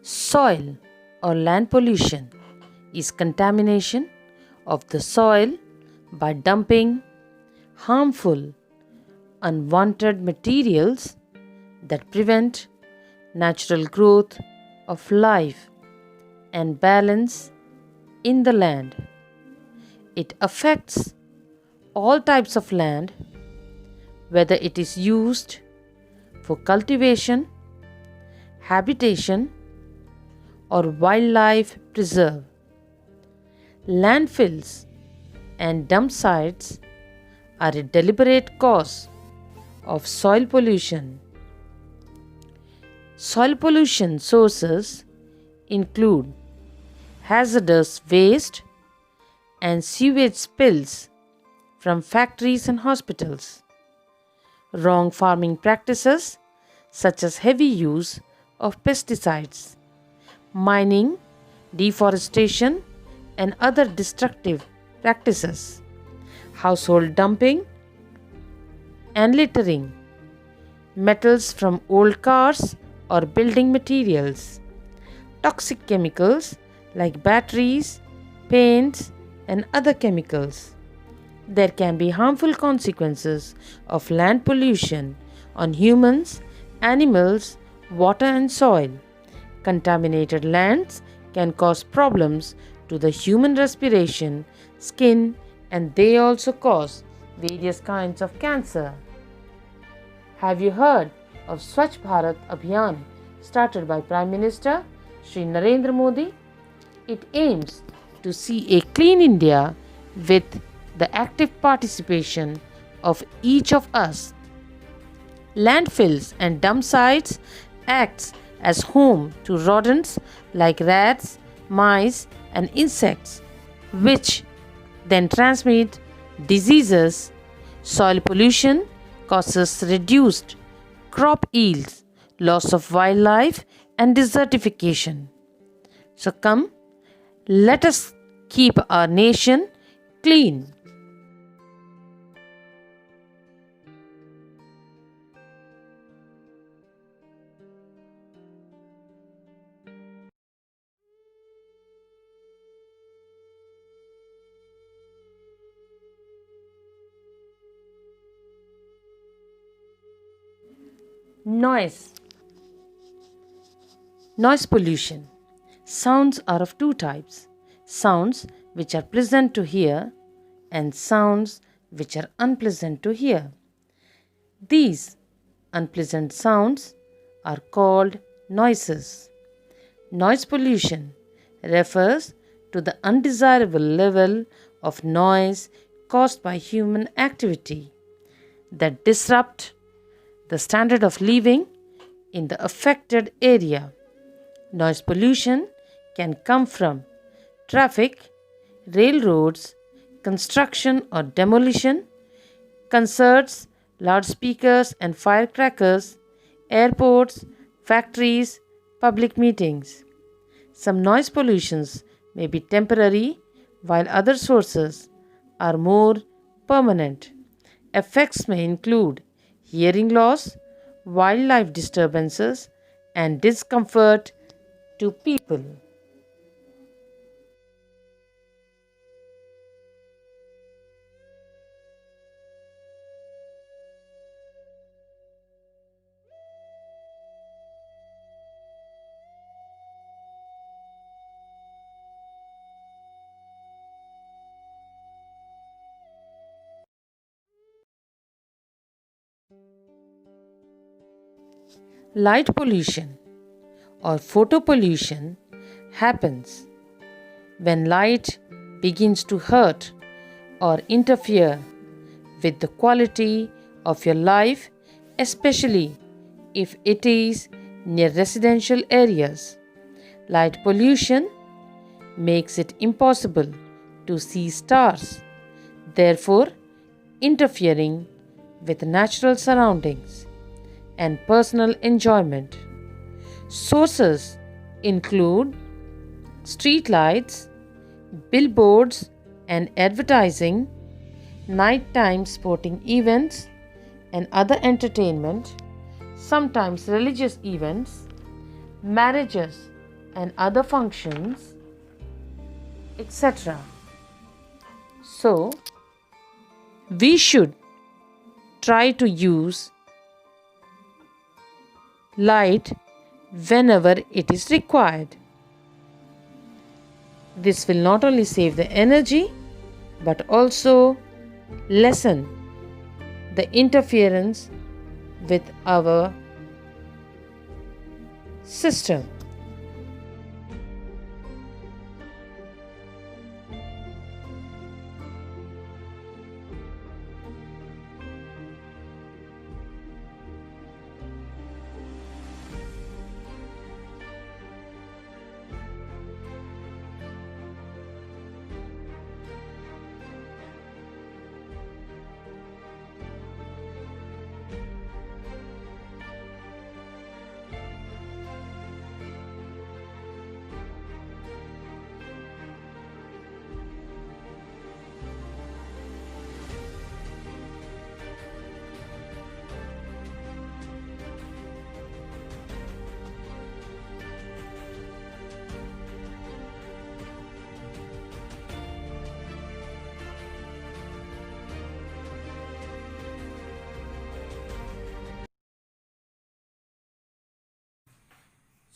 Soil or land pollution is contamination of the soil by dumping harmful, unwanted materials that prevent natural growth of life and balance in the land. It affects all types of land, whether it is used for cultivation, habitation, or wildlife preserve. Landfills and dump sites are a deliberate cause of soil pollution. Soil pollution sources include hazardous waste and sewage spills from factories and hospitals, wrong farming practices such as heavy use of pesticides, mining, deforestation, and other destructive practices, household dumping and littering, metals from old cars or building materials, toxic chemicals like batteries, paints, and other chemicals. There can be harmful consequences of land pollution on humans, animals, water, and soil. Contaminated lands can cause problems to the human respiration, skin, and they also cause various kinds of cancer. Have you heard of Swachh Bharat Abhiyan started by Prime Minister Shri Narendra Modi? It aims to see a clean India with the active participation of each of us. Landfills and dump sites acts as home to rodents like rats, mice, and insects, which then transmit diseases. Soil pollution causes reduced crop yields, loss of wildlife, and desertification. So come, let us keep our nation clean. Noise. Noise pollution. Sounds are of two types: sounds which are pleasant to hear and sounds which are unpleasant to hear. These unpleasant sounds are called noises. Noise pollution refers to the undesirable level of noise caused by human activity that disrupt the standard of living in the affected area. Noise pollution can come from traffic, railroads, construction or demolition, concerts, loudspeakers and firecrackers, airports, factories, public meetings. Some noise pollutions may be temporary, while other sources are more permanent. Effects may include hearing loss, wildlife disturbances, and discomfort to people. Light pollution or photopollution happens when light begins to hurt or interfere with the quality of your life, especially if it is near residential areas. Light pollution makes it impossible to see stars, therefore interfering with natural surroundings and personal enjoyment. Sources include street lights, billboards and advertising, nighttime sporting events and other entertainment, sometimes religious events, marriages and other functions, etc. So, we should try to use light whenever it is required. This will not only save the energy but also lessen the interference with our system.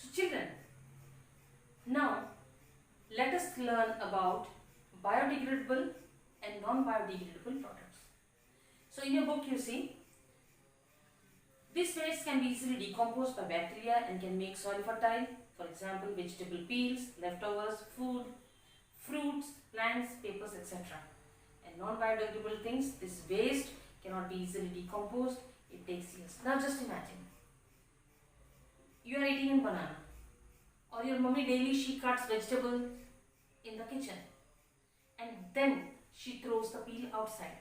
So, children, now let us learn about biodegradable and non-biodegradable products. So, in your book, you see this waste can be easily decomposed by bacteria and can make soil fertile. For example, vegetable peels, leftovers, food, fruits, plants, papers, etc. And non-biodegradable things, this waste cannot be easily decomposed. It takes years. Now just imagine, you are eating a banana, or your mummy daily she cuts vegetable in the kitchen and then she throws the peel outside.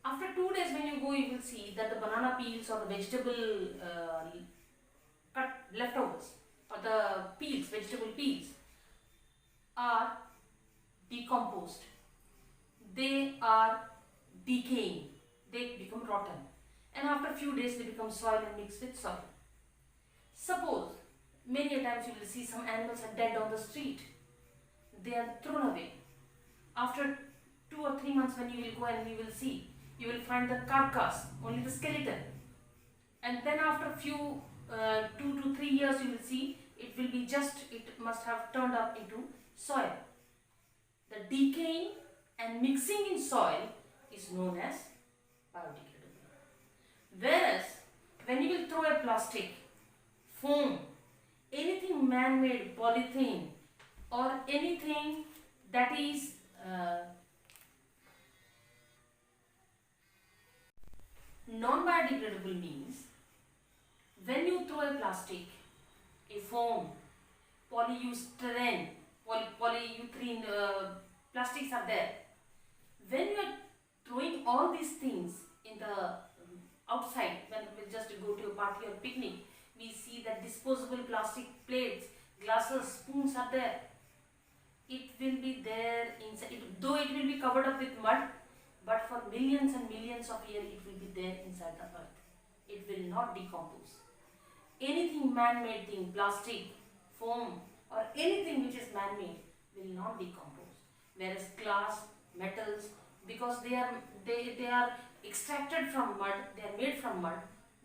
After 2 days when you go, you will see that the banana peels or the vegetable cut leftovers or the peels, vegetable peels are decomposed. They are decaying. They become rotten. And after a few days they become soil and mix with soil. Suppose many a times you will see some animals are dead on the street. They are thrown away. After 2 or 3 months when you will go and you will see, you will find the carcass, only the skeleton. And then after a few 2 to 3 years you will see it will be just, it must have turned up into soil. The decaying and mixing in soil is known as biodegradable. Whereas when you will throw a plastic, foam, anything man-made, polythene or anything that is non-biodegradable means when you throw a plastic, a foam, polyurethane, polyurethane plastics are there. When you are throwing all these things in the outside, when we just go to a party or picnic, we see that disposable plastic plates, glasses, spoons are there. It will be there inside, though it will be covered up with mud, but for millions and millions of years it will be there inside the earth. It will not decompose. Anything man-made thing, plastic, foam or anything which is man-made will not decompose. Whereas glass, metals, because they are extracted from mud, they are made from mud,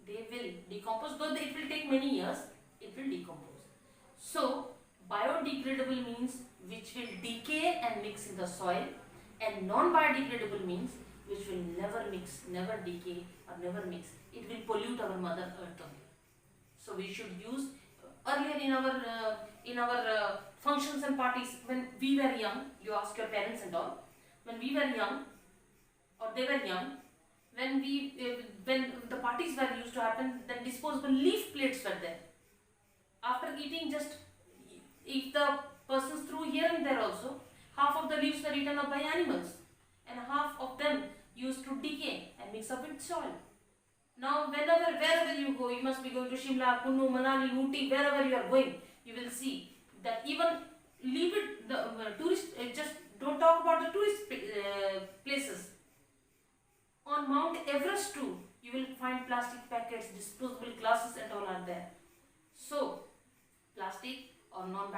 they will decompose. Though it will take many years, it will decompose. So biodegradable means which will decay and mix in the soil, and non-biodegradable means which will never mix, never decay or never mix. It will pollute our mother earth only. So we should use earlier in our functions and parties when we were young. You ask your parents and all. When we were young, or they were young, when the parties were used to happen, then disposable leaf plates were there. After eating, just if the persons threw here and there also, half of the leaves were eaten up by animals, and half of them used to decay and mix up with soil. Now, wherever you go, you must be going to Shimla, Kunnu, Manali, Ooty, wherever you are going, you will see that even leave it, the tourist, just don't talk about the tourist places. On Mount Everest too, you will find plastic packets, disposable glasses and all are there. So, plastic or non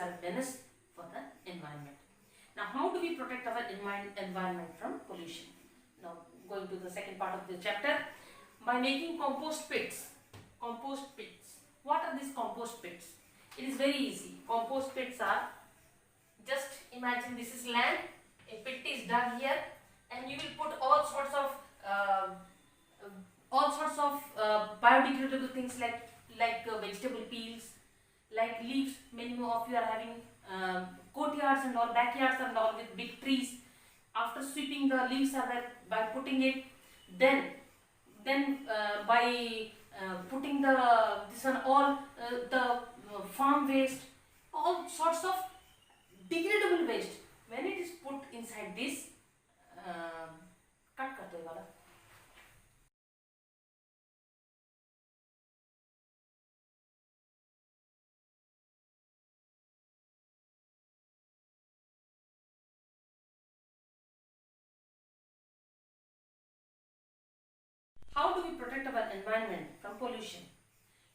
are a menace for the environment. Now, how do we protect our environment from pollution? Now, going to the second part of the chapter, by making compost pits. Compost pits. What are these compost pits? It is very easy. Compost pits are, just imagine this is land, a pit is dug here, and you will put all sorts of biodegradable things like vegetable peels, like leaves. Many more of you are having courtyards and all, backyards and all with big trees. After sweeping the leaves are there, by putting it, then by putting the farm waste, all sorts of degradable waste, when it is put inside this cut karte wala. How do we protect our environment from pollution?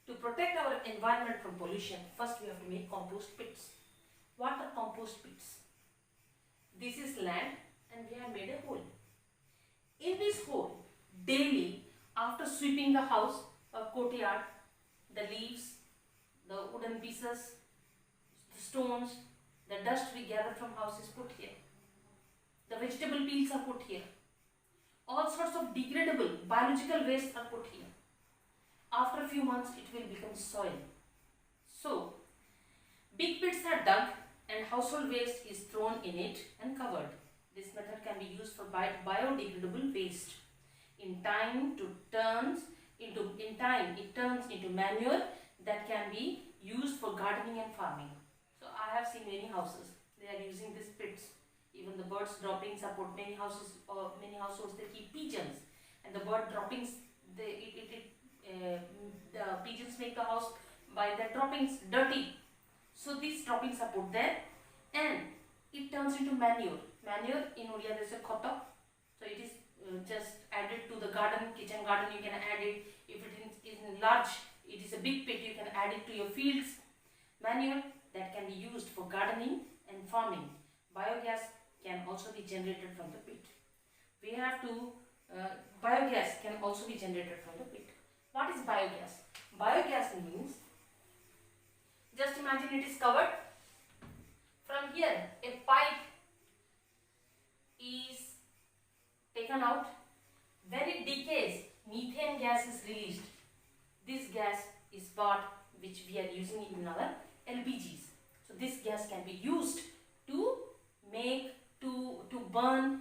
To protect our environment from pollution, first we have to make compost pits. What are compost pits? This is land and we have made a hole. In this hole, daily, after sweeping the house or courtyard, the leaves, the wooden pieces, the stones, the dust we gather from house is put here. The vegetable peels are put here. All sorts of degradable biological waste are put here. After a few months, it will become soil. So, big pits are dug and household waste is thrown in it and covered. This method can be used for biodegradable waste. In time, it turns into manure that can be used for gardening and farming. So, I have seen many houses, they are using these pits. Even the birds droppings are put. Many households they keep pigeons, and the bird droppings, the pigeons make the house by their droppings dirty. So these droppings are put there, and it turns into manure. Manure in Odia there is a khota. So it is just added to the garden, kitchen garden. You can add it. If it is large, it is a big pit. You can add it to your fields. Manure that can be used for gardening and farming. Biogas can also be generated from the pit. We have to, biogas can also be generated from the pit. What is biogas? Biogas means, just imagine it is covered. From here, a pipe is taken out. When it decays, methane gas is released. This gas is part which we are using in our LPGs. So this gas can be used to burn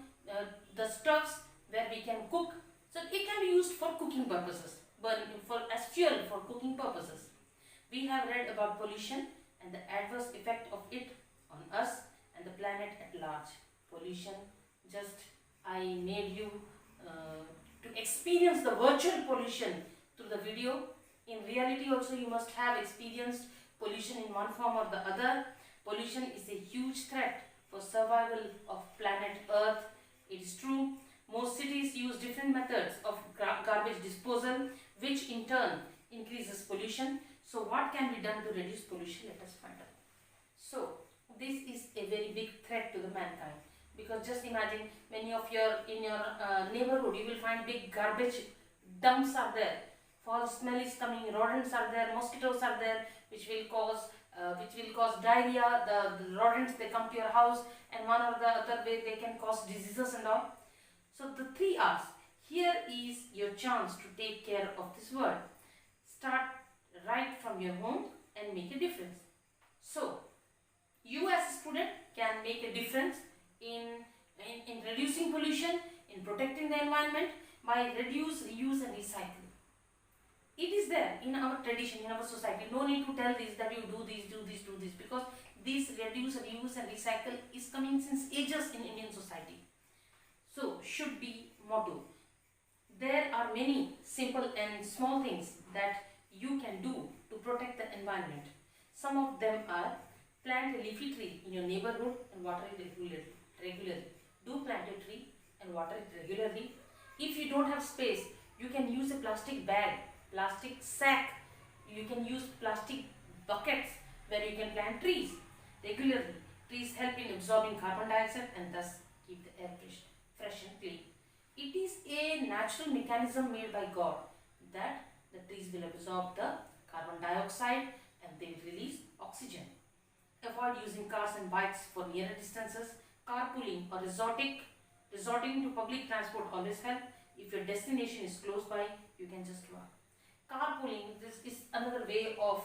the stuffs where we can cook. So it can be used for cooking purposes, as fuel for cooking purposes. We have read about pollution and the adverse effect of it on us and the planet at large. Pollution, just I made you to experience the virtual pollution through the video. In reality also you must have experienced pollution in one form or the other. Pollution is a huge threat for survival of planet Earth. It is true, most cities use different methods of garbage disposal, which in turn increases pollution. So what can be done to reduce pollution? Let us find out. So this is a very big threat to the mankind, because just imagine in your neighborhood you will find big garbage dumps are there. Foul smell is coming, rodents are there, mosquitoes are there, which will cause diarrhea. The rodents, they come to your house, and one or the other way they can cause diseases and all. So the 3 R's. Here is your chance to take care of this world. Start right from your home and make a difference. So you as a student can make a difference in reducing pollution, in protecting the environment by reduce, reuse and recycle. It is there in our tradition, in our society. No need to tell this that you do this, because this reduce, reuse and recycle is coming since ages in Indian society. So should be motto. There are many simple and small things that you can do to protect the environment. Some of them are: plant a leafy tree in your neighborhood and water it regularly. Do plant a tree and water it regularly. If you don't have space, you can use a plastic bag, plastic sack. You can use plastic buckets where you can plant trees. regularly. Trees help in absorbing carbon dioxide and thus keep the air fresh and clean. It is a natural mechanism made by God that the trees will absorb the carbon dioxide and they will release oxygen. Avoid using cars and bikes for nearer distances. Carpooling or resorting to public transport always help. If your destination is close by, you can just walk. Carpooling, this is another way of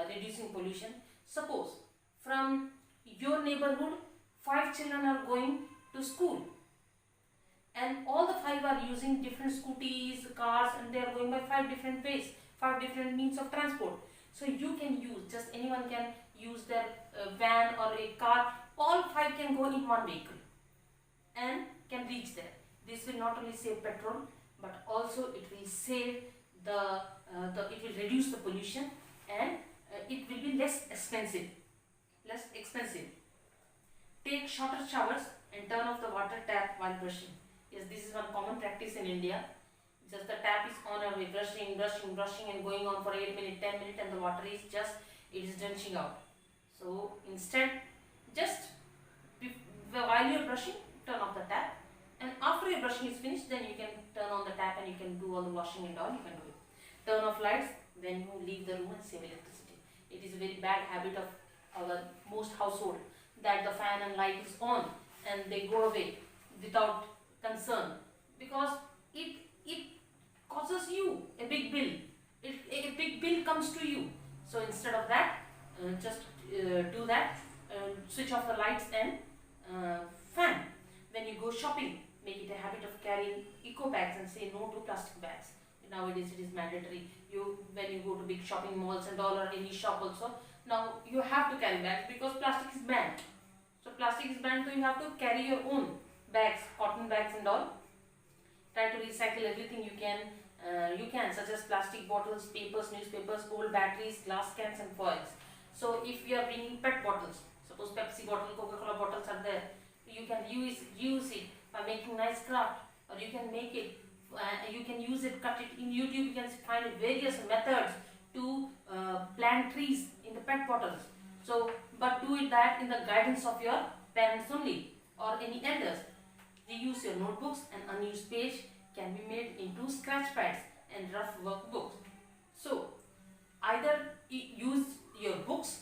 reducing pollution. Suppose from your neighborhood, 5 children are going to school and all the 5 are using different scooties, cars, and they are going by 5 different ways, 5 different means of transport. So you can use, just anyone can use their van or a car, all 5 can go in one vehicle and can reach there. This will not only save petrol but also it will save it will reduce the pollution and it will be less expensive. Take shorter showers and turn off the water tap while brushing. Yes, this is one common practice in India. Just the tap is on and we're brushing and going on for 8 minutes, 10 minutes and the water is just, it is drenching out. So instead, just while you're brushing, turn off the tap, and after your brushing is finished, then you can turn on the tap and you can do all the washing and all, you can do it. Turn off lights, then you leave the room and save electricity. It is a very bad habit of our most household that the fan and light is on and they go away without concern, because it causes you a big bill. A big bill comes to you. So instead of that, just do that. Switch off the lights and fan. When you go shopping, make it a habit of carrying eco bags and say no to plastic bags. Nowadays it is mandatory. When you go to big shopping malls and all, or any shop also, now you have to carry bags because plastic is banned. So plastic is banned, so you have to carry your own bags, cotton bags and all. Try to recycle everything you can, such as plastic bottles, papers, newspapers, old batteries, glass cans and foils. So if you are bringing PET bottles, suppose Pepsi bottle, Coca-Cola bottles are there, you can use it by making nice craft, or you can make it, you can use it, cut it. In YouTube you can find various methods to plant trees in the PET bottles. So, but do it that in the guidance of your parents only or any elders. Reuse your notebooks and unused page can be made into scratch pads and rough workbooks. So, either use your books.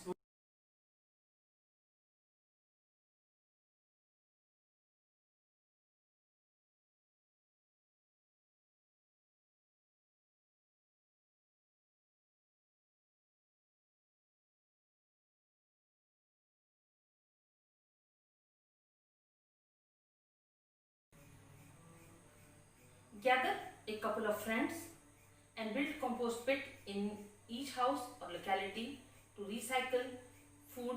Gather a couple of friends and build compost pit in each house or locality to recycle food,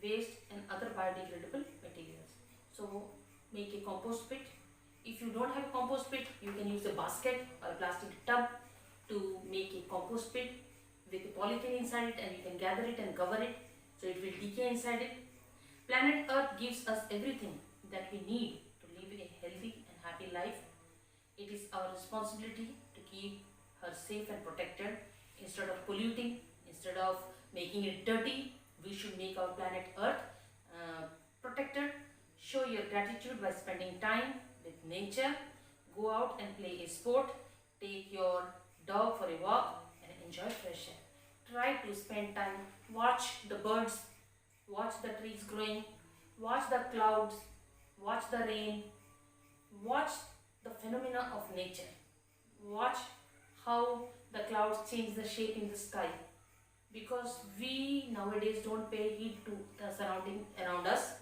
waste and other biodegradable materials. So make a compost pit. If you don't have a compost pit, you can use a basket or a plastic tub to make a compost pit with a polythene inside it, and you can gather it and cover it so it will decay inside it. Planet Earth gives us everything that we need to live a healthy and happy life. It is our responsibility to keep her safe and protected. Instead of polluting, instead of making it dirty, we should make our planet Earth protected. Show your gratitude by spending time with nature. Go out and play a sport. Take your dog for a walk and enjoy fresh air. Try to spend time. Watch the birds. Watch the trees growing. Watch the clouds. Watch the rain. Watch the phenomena of nature. Watch how the clouds change the shape in the sky, because we nowadays don't pay heed to the surrounding around us.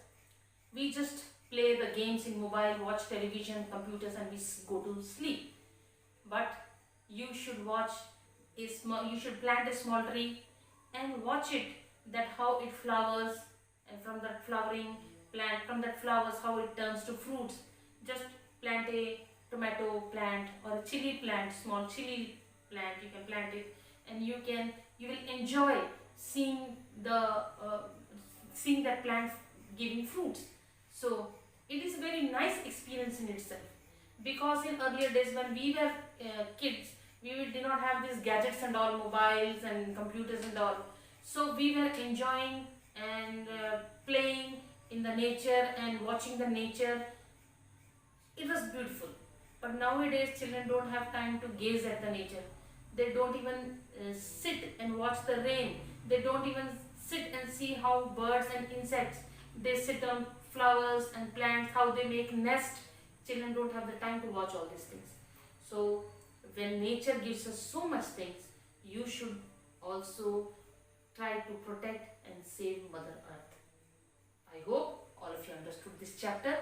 We just play the games in mobile, watch television, computers and we go to sleep. But you should you should plant a small tree and watch it, that how it flowers, and from that flowers how it turns to fruits. Just plant a tomato plant or a chili plant, small chili plant, you can plant it, and you will enjoy seeing that plant giving fruits. So it is a very nice experience in itself, because in earlier days when we were kids, we did not have these gadgets and all, mobiles and computers and all, so we were enjoying and playing in the nature and watching the nature. It was beautiful. But nowadays children don't have time to gaze at the nature. They don't even sit and watch the rain. They don't even sit and see how birds and insects, they sit on flowers and plants, how they make nest. Children don't have the time to watch all these things. So when nature gives us so much things, you should also try to protect and save Mother Earth. I hope all of you understood this chapter.